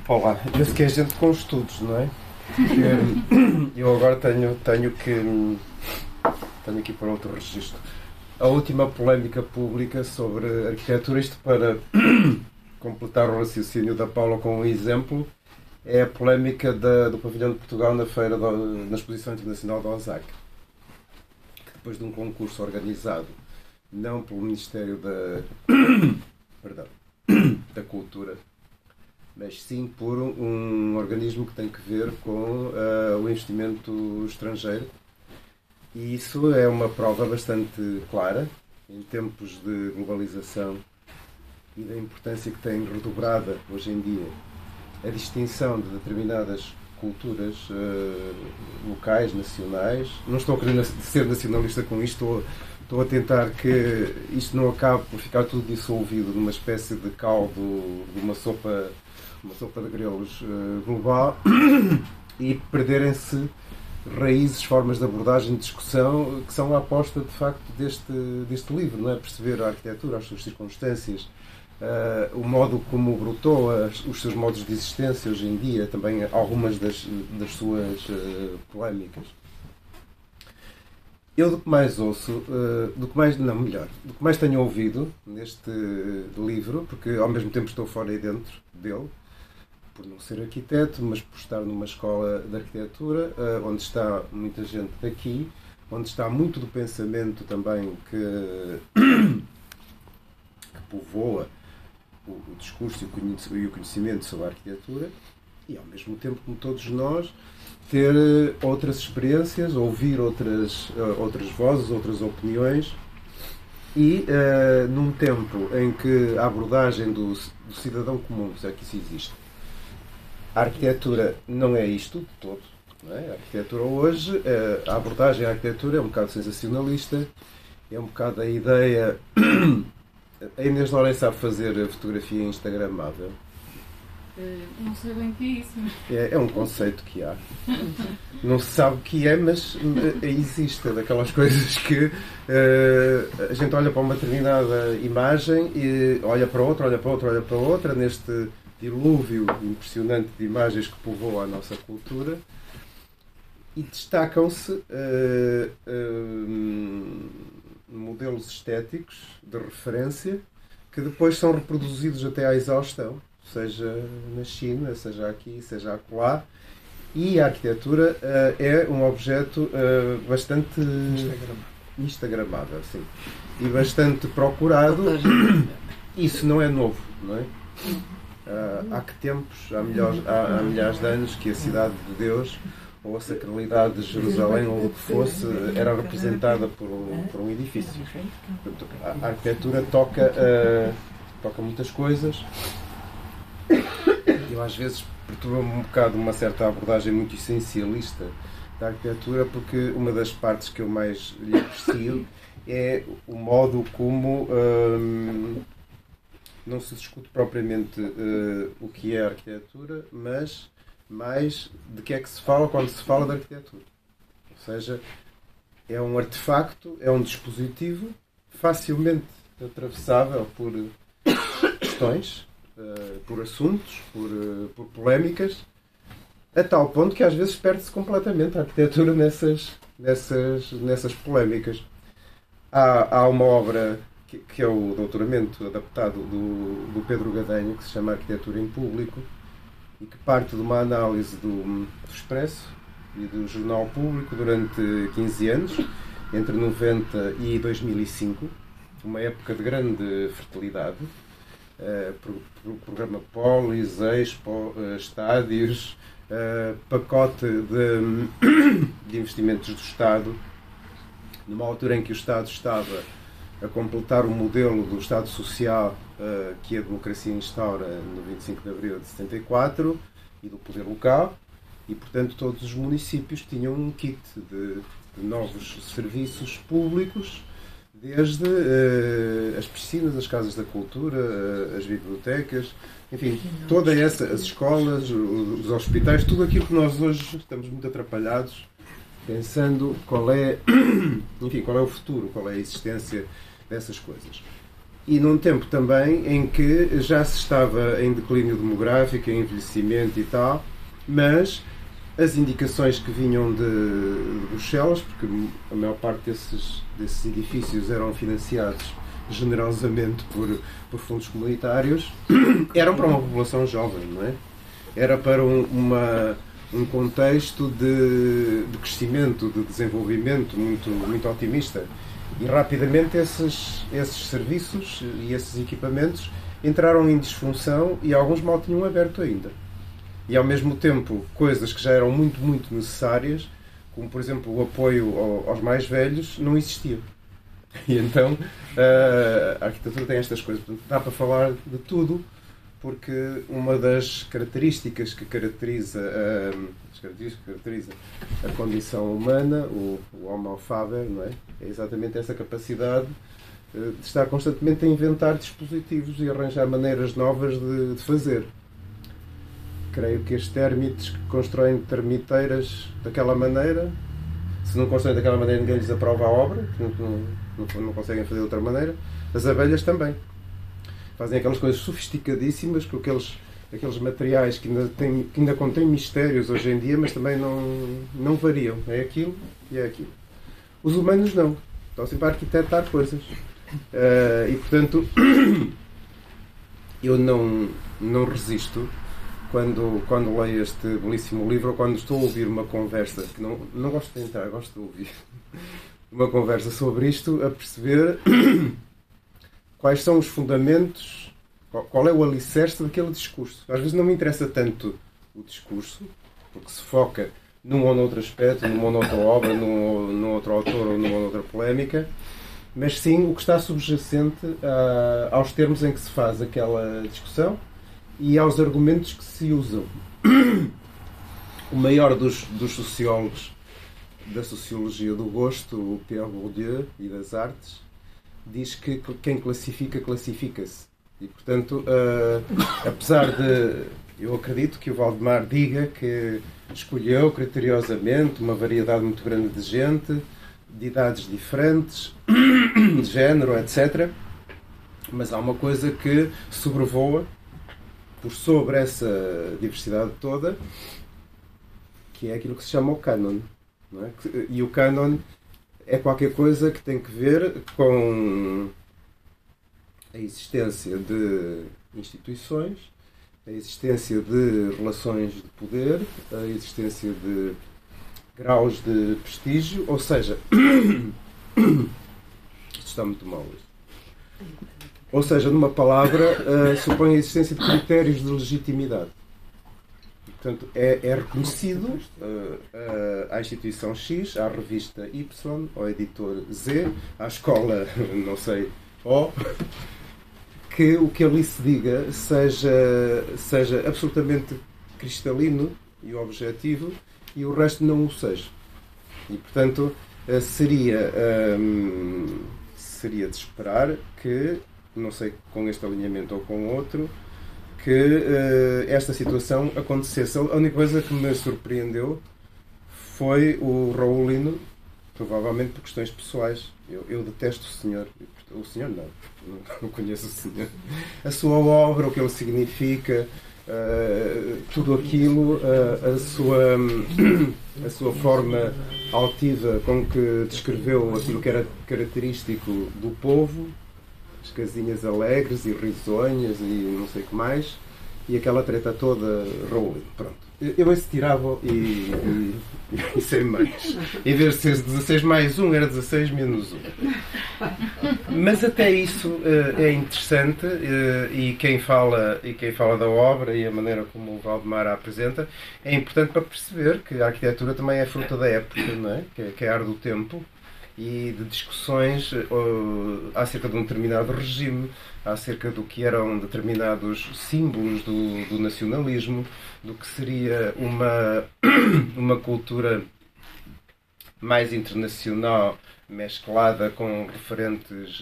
Olá, penso que é gente com estudos, não é? Eu agora tenho aqui para outro registro. A última polémica pública sobre arquitetura, isto para completar o raciocínio da Paula com um exemplo, é a polémica do Pavilhão de Portugal na Exposição Internacional de Osaka. Que depois de um concurso organizado, não pelo Ministério da Cultura, mas sim por um organismo que tem que ver com o investimento estrangeiro. E isso é uma prova bastante clara, em tempos de globalização e da importância que tem redobrada hoje em dia a distinção de determinadas culturas locais, nacionais. Não estou a querer ser nacionalista com isto, estou a tentar que isto não acabe por ficar tudo dissolvido numa espécie de caldo, de uma sopa de grelos global e perderem-se raízes, formas de abordagem, de discussão que são a aposta de facto deste livro, não é? Perceber a arquitetura, as suas circunstâncias, o modo como brotou, os seus modos de existência hoje em dia, também algumas das suas polémicas. Eu do que mais ouço, do que mais tenho ouvido neste livro, porque ao mesmo tempo estou fora e dentro dele, por não ser arquiteto, mas por estar numa escola de arquitetura, onde está muita gente daqui, onde está muito do pensamento também que povoa o discurso e o conhecimento sobre a arquitetura, e ao mesmo tempo, como todos nós, ter outras experiências, ouvir outras vozes, outras opiniões, e num tempo em que a abordagem do cidadão comum, se é que isso existe, a arquitetura não é isto de todo, não é? A arquitetura hoje, a abordagem à arquitetura é um bocado sensacionalista, é um bocado a ideia... A Inês Lorém sabe fazer fotografia instagramável. Não sei bem o que é isso. É um conceito que há. Não se sabe o que é, mas existe. É daquelas coisas que a gente olha para uma determinada imagem e olha para outra, olha para outra, olha para outra, neste dilúvio impressionante de imagens que povoam a nossa cultura, e destacam-se modelos estéticos de referência que depois são reproduzidos até à exaustão, seja na China, seja aqui, seja acolá, e a arquitetura é um objeto bastante instagramável, sim, e bastante procurado. Isso não é novo, não é? Há que tempos, há milhares de anos, que a cidade de Deus, ou a sacralidade de Jerusalém, ou o que fosse, era representada por um edifício. Portanto, a arquitetura toca muitas coisas. Eu às vezes perturba-me um bocado uma certa abordagem muito essencialista da arquitetura, porque uma das partes que eu mais lhe aprecio é o modo como não se discute propriamente o que é a arquitetura, mas mais de que é que se fala quando se fala de arquitetura. Ou seja, é um artefacto, é um dispositivo facilmente atravessável por questões, por assuntos, por polémicas, a tal ponto que às vezes perde-se completamente a arquitetura nessas polémicas. Há uma obra que é o doutoramento adaptado do Pedro Gadenha, que se chama Arquitetura em Público, e que parte de uma análise do Expresso e do Jornal Público durante 15 anos, entre 90 e 2005, uma época de grande fertilidade, programa Polis, Expo, estádios, pacote de investimentos do Estado, numa altura em que o Estado estava a completar o modelo do Estado Social que a democracia instaura no 25 de Abril de 74 e do poder local, e portanto todos os municípios tinham um kit de novos serviços públicos, desde as piscinas, as casas da cultura, as bibliotecas, enfim, as escolas, os hospitais, tudo aquilo que nós hoje estamos muito atrapalhados, pensando qual é o futuro, qual é a existência dessas coisas. e num tempo também em que já se estava em declínio demográfico, em envelhecimento e tal, mas as indicações que vinham de Bruxelas, porque a maior parte desses edifícios eram financiados generosamente por fundos comunitários, eram para uma população jovem, não é? Era para um contexto de crescimento, de desenvolvimento muito otimista. E rapidamente esses serviços e esses equipamentos entraram em disfunção e alguns mal tinham aberto ainda. E ao mesmo tempo, coisas que já eram muito necessárias, como por exemplo o apoio aos mais velhos, não existiam. E então a arquitetura tem estas coisas. Portanto, dá para falar de tudo, porque uma das características que caracteriza a condição humana, o Homo faber, não é? É exatamente essa capacidade de estar constantemente a inventar dispositivos e arranjar maneiras novas de fazer. Creio que as térmites que constroem termiteiras daquela maneira, se não constroem daquela maneira, ninguém lhes aprova a obra, não conseguem fazer de outra maneira. As abelhas também. Fazem aquelas coisas sofisticadíssimas com aqueles materiais que ainda contêm mistérios hoje em dia, mas também não variam. É aquilo e é aquilo. Os humanos não. Estão sempre a arquitetar coisas. E, portanto, eu não resisto quando leio este belíssimo livro ou quando estou a ouvir uma conversa, que não gosto de entrar, gosto de ouvir uma conversa sobre isto, a perceber quais são os fundamentos, qual é o alicerce daquele discurso. Às vezes não me interessa tanto o discurso, porque se foca num ou noutro aspecto, numa ou noutra obra, num outro autor ou numa outra polémica, mas sim o que está subjacente aos termos em que se faz aquela discussão e aos argumentos que se usam. O maior dos sociólogos da sociologia do gosto, o Pierre Bourdieu, e das artes, diz que quem classifica, classifica-se. E, portanto, apesar de... Eu acredito que o Valdemar diga que escolheu criteriosamente uma variedade muito grande de gente, de idades diferentes, de género, etc. Mas há uma coisa que sobrevoa por sobre essa diversidade toda, que é aquilo que se chama o cânon. Não é? E o cânon é qualquer coisa que tem que ver com a existência de instituições, a existência de relações de poder, a existência de graus de prestígio, ou seja, isto está muito mal hoje. Ou seja, numa palavra, supõe a existência de critérios de legitimidade. E, portanto, é reconhecido à instituição X, à revista Y, ao editor Z, à escola, não sei, O, que o que ali se diga seja absolutamente cristalino e objetivo e o resto não o seja. E, portanto, seria de esperar que, não sei com este alinhamento ou com outro, que esta situação acontecesse. A única coisa que me surpreendeu foi o Raulino, provavelmente por questões pessoais. Eu detesto o senhor. O senhor não conheço o senhor. A sua obra, o que ele significa, tudo aquilo, a sua forma altiva com que descreveu aquilo que era característico do povo, as casinhas alegres e risonhas e não sei o que mais, e aquela treta toda, Rowling. Pronto. Eu esse tirava e sem mais. Em vez de ser 16 mais 1, era 16 menos 1. Mas até isso é interessante, e quem fala da obra e a maneira como o Valdemar a apresenta é importante para perceber que a arquitetura também é fruta da época, não é? Que é ar do tempo, e de discussões acerca de um determinado regime, acerca do que eram determinados símbolos do nacionalismo, do que seria uma cultura mais internacional, mesclada com referentes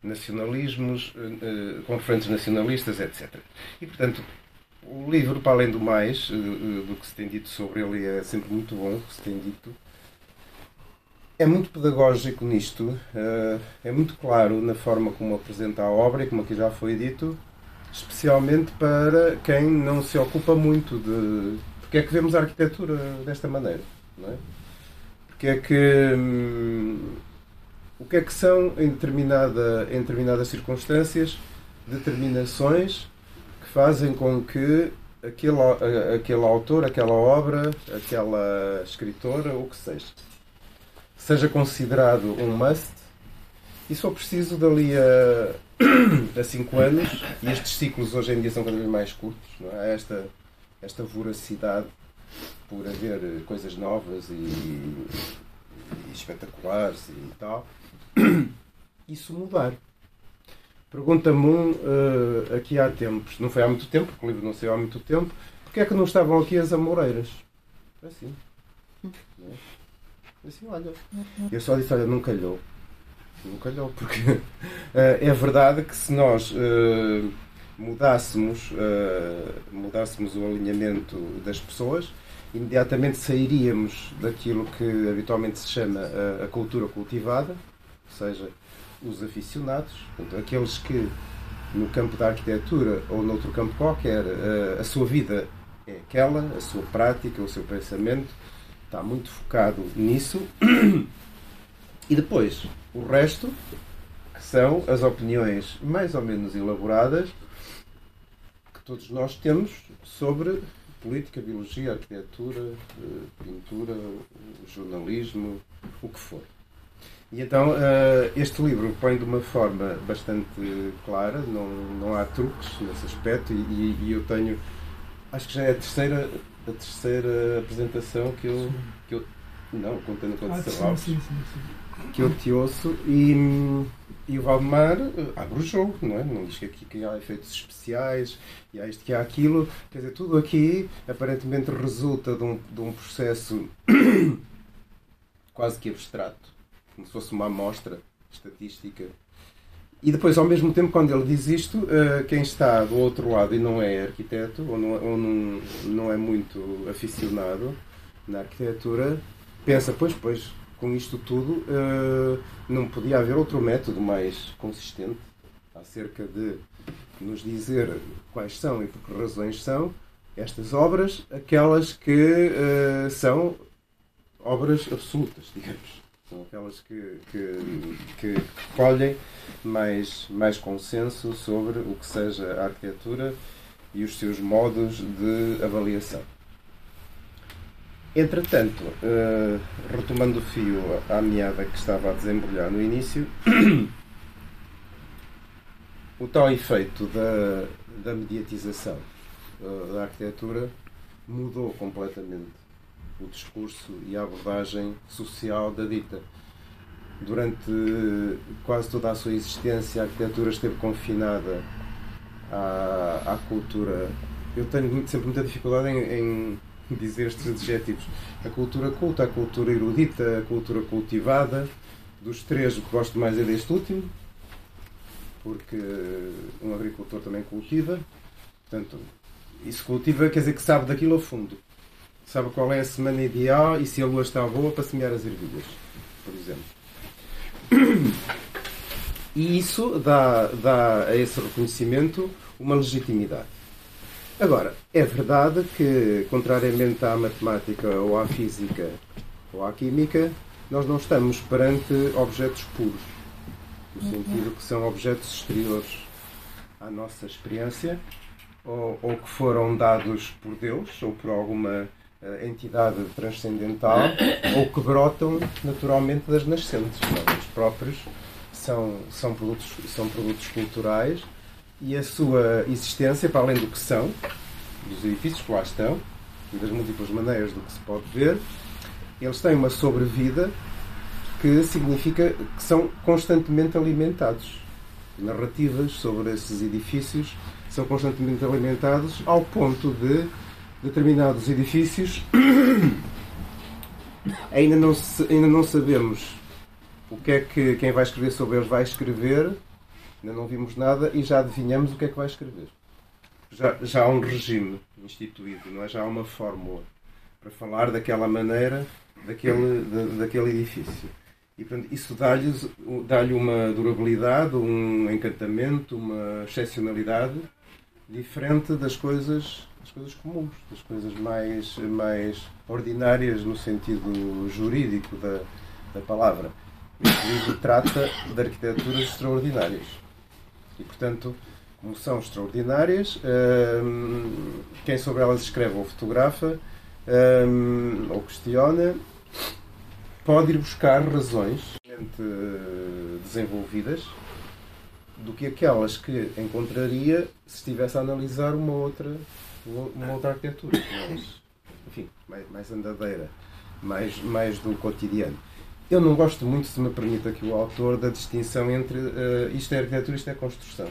nacionalismos, com referentes nacionalistas, etc. E, portanto, o livro, para além do mais, do que se tem dito sobre ele, é sempre muito bom o que se tem dito, é muito pedagógico nisto, é muito claro na forma como apresenta a obra e como aqui já foi dito, especialmente para quem não se ocupa muito de porque é que vemos a arquitetura desta maneira, não é? Porque é que o que é que são em determinadas circunstâncias determinações que fazem com que aquele autor, aquela obra, aquela escritora, o que seja considerado um must, e só preciso dali a 5 anos, e estes ciclos hoje em dia são cada vez mais curtos, não é? Há esta voracidade por haver coisas novas e espetaculares e tal, isso mudar. Pergunta-me aqui há tempos, não foi há muito tempo, porque o livro não saiu há muito tempo, porque é que não estavam aqui as amoreiras? Assim. Não é? Assim, olha. Eu só disse, olha, não calhou. Não calhou, porque é verdade que se nós mudássemos o alinhamento das pessoas, imediatamente sairíamos daquilo que habitualmente se chama a cultura cultivada, ou seja, os aficionados, portanto, aqueles que no campo da arquitetura ou noutro campo qualquer a sua vida é aquela, a sua prática, o seu pensamento está muito focado nisso, e depois o resto, que são as opiniões mais ou menos elaboradas que todos nós temos sobre política, biologia, arquitetura, pintura, jornalismo, o que for. E então este livro põe de uma forma bastante clara, não há truques nesse aspecto, e eu tenho, acho que já é a terceira apresentação que eu não, contando com que eu te ouço, e o Valdemar abre o jogo, não é? Não diz que aqui que há efeitos especiais e há isto que há aquilo, quer dizer, tudo aqui aparentemente resulta de um processo quase que abstrato, como se fosse uma amostra estatística. E depois, ao mesmo tempo, quando ele diz isto, quem está do outro lado e não é arquiteto, ou não é muito aficionado na arquitetura, pensa, pois, com isto tudo, não podia haver outro método mais consistente acerca de nos dizer quais são e por que razões são estas obras, aquelas que são obras absolutas, digamos. São aquelas que colhem mais consenso sobre o que seja a arquitetura e os seus modos de avaliação. Entretanto, retomando o fio à meada que estava a desembrulhar no início, o tal efeito da mediatização da arquitetura mudou completamente o discurso e a abordagem social da dita. Durante quase toda a sua existência, a arquitetura esteve confinada à cultura. Eu tenho sempre muita dificuldade em dizer estes adjetivos. A cultura culta, a cultura erudita, a cultura cultivada. Dos três, o que gosto mais é deste último, porque um agricultor também cultiva. Portanto, isso cultiva quer dizer que sabe daquilo a fundo. Sabe qual é a semana ideal e se a lua está boa para semear as ervilhas, por exemplo. E isso dá a esse reconhecimento uma legitimidade. Agora, é verdade que, contrariamente à matemática ou à física ou à química, nós não estamos perante objetos puros, no sentido que são objetos exteriores à nossa experiência, ou que foram dados por Deus ou por alguma entidade transcendental, ou que brotam naturalmente das nascentes. Eles próprios são produtos culturais, e a sua existência, para além do que são, dos edifícios que lá estão e das múltiplas maneiras do que se pode ver, eles têm uma sobrevida que significa que são constantemente alimentados. Narrativas sobre esses edifícios são constantemente alimentados ao ponto de determinados edifícios ainda não sabemos o que é que quem vai escrever sobre eles vai escrever, ainda não vimos nada e já adivinhamos o que é que vai escrever. Já há um regime instituído, não é? Já há uma fórmula para falar daquela maneira daquele edifício. E portanto, isso dá-lhe uma durabilidade, um encantamento, uma excepcionalidade diferente das coisas comuns, das coisas mais ordinárias no sentido jurídico da palavra. Este livro trata de arquiteturas extraordinárias. E, portanto, como são extraordinárias, quem sobre elas escreve ou fotografa, ou questiona, pode ir buscar razões desenvolvidas do que aquelas que encontraria se estivesse a analisar uma outra arquitetura, enfim, mais andadeira, mais do cotidiano. Eu não gosto muito, se me permite aqui o autor, da distinção entre isto é arquitetura e isto é construção.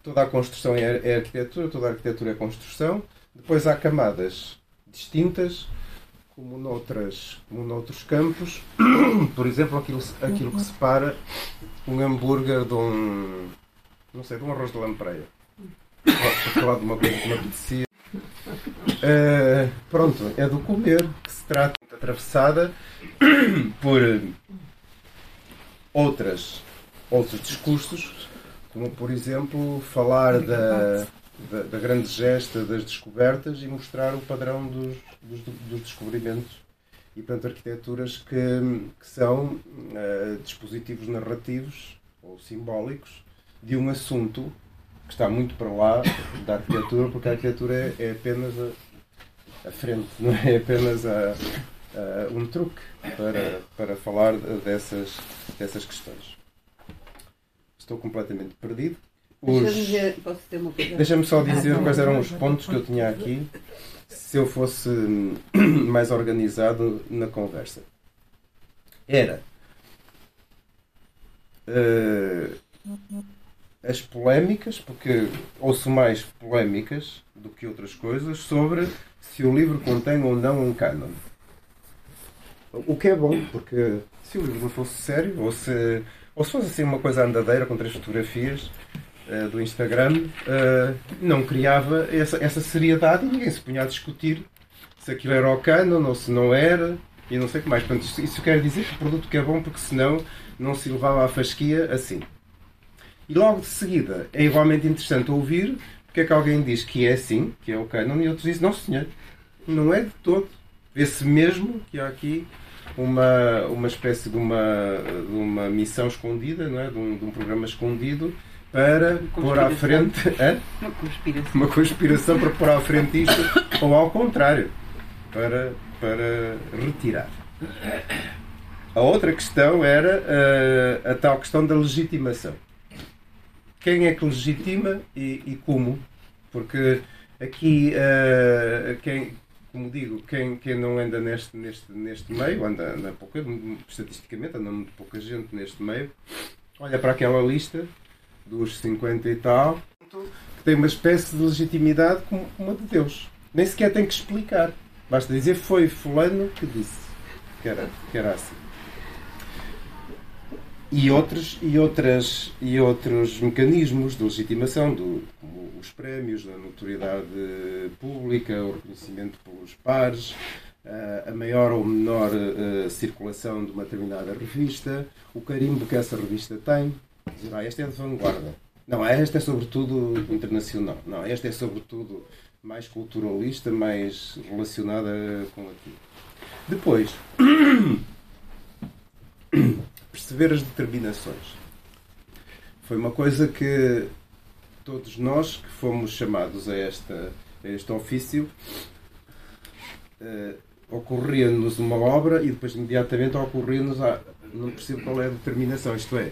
Toda a construção é arquitetura, toda a arquitetura é construção. Depois há camadas distintas, como noutros campos. Por exemplo, aquilo que separa um hambúrguer de um arroz de lampreia. Posso falar de uma coisa que me apetecia. Pronto, é do comer que se trata, atravessada por outros discursos, como por exemplo falar da grande gesta das descobertas e mostrar o padrão dos descobrimentos e portanto arquiteturas que são dispositivos narrativos ou simbólicos de um assunto que está muito para lá da arquitetura, porque a arquitetura é apenas a frente, não é apenas um truque para falar dessas questões. Estou completamente perdido. Deixa-me só dizer quais eram os pontos que eu tinha aqui se eu fosse mais organizado na conversa. Era as polémicas, porque ouço mais polémicas do que outras coisas, sobre se o livro contém ou não um cânon. O que é bom, porque se o livro não fosse sério, ou se fosse assim uma coisa andadeira com 3 fotografias do Instagram, não criava essa seriedade e ninguém se punha a discutir se aquilo era o cânon ou se não era, e não sei o que mais. Portanto, isso quer dizer que o produto que é bom, porque senão não se levava à fasquia assim. E logo de seguida é igualmente interessante ouvir porque é que alguém diz que é assim, que é o cânon, e outros dizem, não senhor, não é de todo. Vê-se mesmo que há aqui uma espécie de uma missão escondida, não é? de um programa escondido para pôr à frente uma conspiração para pôr à frente isto, ou ao contrário, para retirar. A outra questão era a tal questão da legitimação. Quem é que legitima e como? Porque aqui, como digo, quem não anda neste meio, anda pouca, estatisticamente, anda muito pouca gente neste meio, olha para aquela lista dos 50 e tal, que tem uma espécie de legitimidade como uma de Deus. Nem sequer tem que explicar. Basta dizer, foi fulano que disse que era assim. E outros mecanismos de legitimação, como os prémios, a notoriedade pública, o reconhecimento pelos pares, a maior ou menor circulação de uma determinada revista, o carimbo que essa revista tem. Dizer, esta é de vanguarda. Não, esta é sobretudo internacional. Não, esta é sobretudo mais culturalista, mais relacionada com aquilo. Depois, perceber as determinações. Foi uma coisa que todos nós que fomos chamados a este ofício, ocorria-nos uma obra e depois imediatamente ocorria-nos não percebo qual é a determinação, isto é,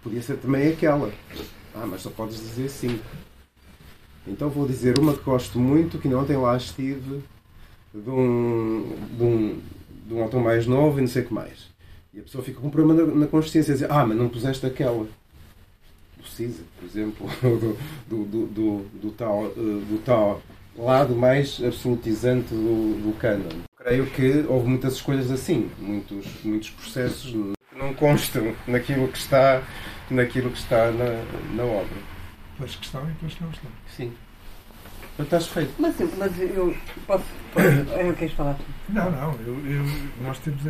podia ser também aquela. Mas só podes dizer 5. Então vou dizer uma que gosto muito, que ontem lá estive, de um autor mais novo e não sei o que mais. E a pessoa fica com um problema na consciência, dizer, mas não puseste aquela. Do Cisa, por exemplo, do tal lado mais absolutizante do cânon. Creio que houve muitas escolhas assim, muitos processos que não constam naquilo que está na obra. Pelas que estão e pelas que não estão. Sim. Então estás feito. Mas eu posso... Queres falar? Não, nós temos